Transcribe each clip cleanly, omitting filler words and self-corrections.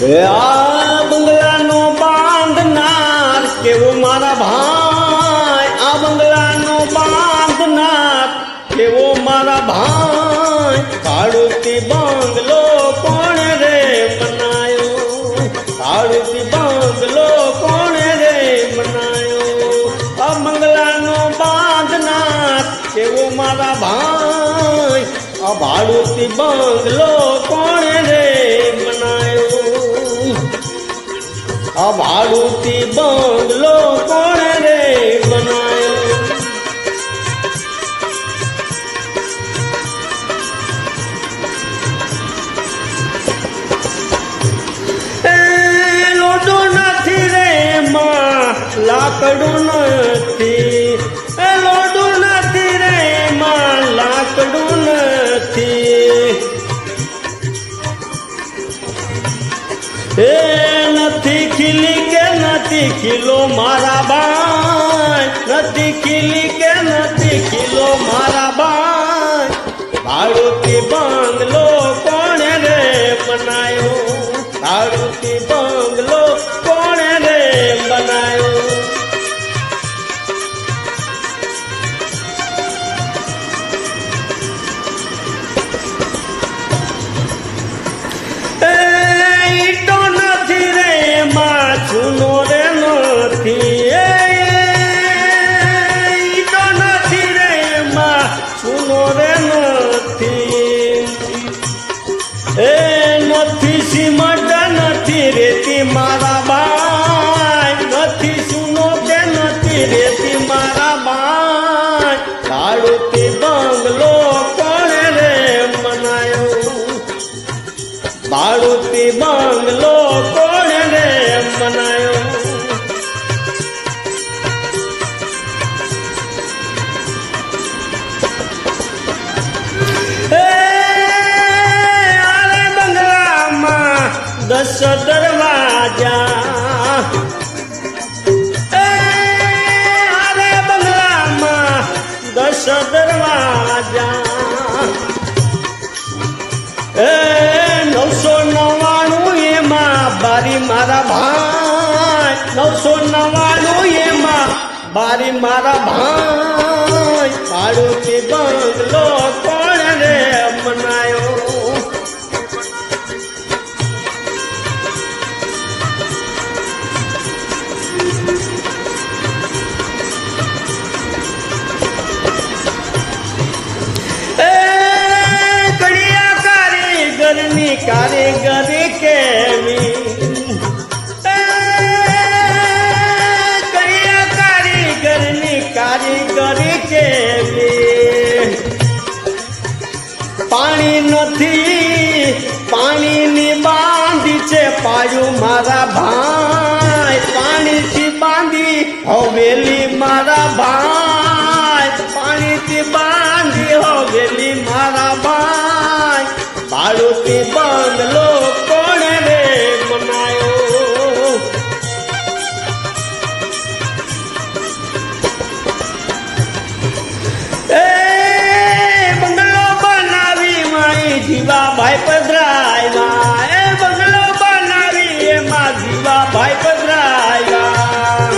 હે આ બંગલાનો બાંધનાર કેવો મારા ભાઈ, આ બંગલાનો બાંધનાર કેવો મારા ભાઈ, ભાડુતી બંગલો કોણે રે બનાયો, ભાડુતી બંગલો કોણે રે બનાયો, આ બંગલાનો બાંધનાર કેવો મારા ભાઈ, આ ભાડુતી બંગલો કોણે રે બનાયો, આ ભાડુતી બંગલો કોણે રે બનાયો. લોડો નથી રે માં લાકડું નથી, લોડો નથી રે માં લાકડું નથી, એ નથી ખીલી કે નથી ખીલો મારા બાઈ, નથી ખીલી કે નથી ખીલો મારા બાઈ, ભાડુતી બંગલો કોણે રે બનાયો, ભાડુતી બંગલો કોણે રે બનાયો. ઈટો નથી રે માં ચૂનો રે નથી, ઈટો નથી રે માં ચૂનો રે નથી, એ નથી સિમટ નથી રેતી મારા બાઈ, નથી ચૂનો કે નથી રેતી મારા બાઈ, ભાડુતી બંગલો કોણે રે બનાયો, ભાડુતી બંગલો કોણે રે બનાયો. આરે બંગલામાં 10 દરવાજા, આરે બંગલામાં 10 દરવાજા, 999 એમાં બારી મારા ભાઈ, 999 એમાં બારી મારા ભાઈ, ભાડુતી બંગલો કોણે રે બનાયો. ઘરની કારીગરી કેવી, કયા કારીગરની કારીગરી કેવી, પાણી નથી પાણીની બાંધી છે પાયું મારા ભાઈ, પાણીથી બાંધી હવેલી મારા ભાઈ, પાણીથી બાંધી હવેલી મારા ભાઈ, ભાડુતી બંગલો કોણે રે બનાયો. એ બંગલો બનાવી માઈ જીવાભાઈ પધરાયા, એ બંગલો બનાવી એમાં જીવાભાઈ પધરાયા,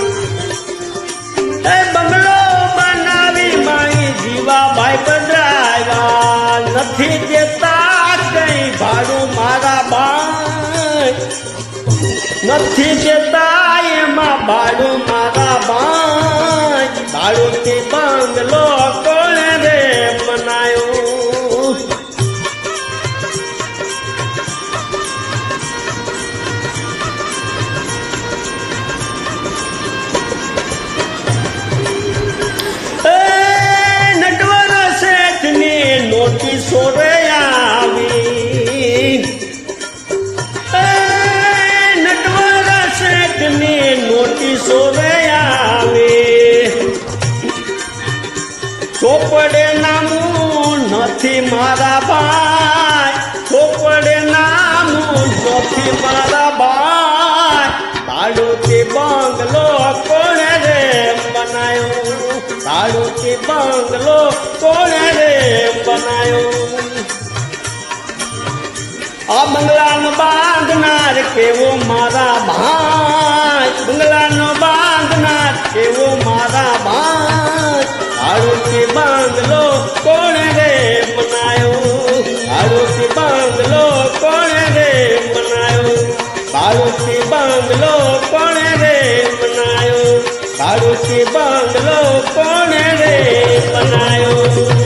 એ બંગલો બનાવી માઈ જીવાભાઈ પધરાયા, નથી દેતા ભાડું મારા બાઈ, નથી દેતા એમાં ભાડું મારા બાઈ, ભાડુતી બંગલો કોણે રે બનાયો. નટવર શેઠની નોટિસો રે આવી, નટવર શેઠની નોટિસો રે આવી, ચોપડે નામું નથી મારા ભાઈ, ચોપડે નામું નથી મારા ભાઈ, ભાડુતી બંગલો કોણે રે બનાયો, ભાડુતી બંગલો કોણે રે બનાયો. આ બંગલાનો બાંધનાર કેવો મારા ભાઈ, બંગલાનો બાંધનાર કેવો મારા ભાઈ. ભાડુથી બાંગલો કોણે રે બનાયો, ભાડુથી બાંગલો કોણે રે બનાયો, ભાડુથી બાંગલો કોણે રે બનાયો, ભાડુથી બાંગલો કોણે રે બનાયો.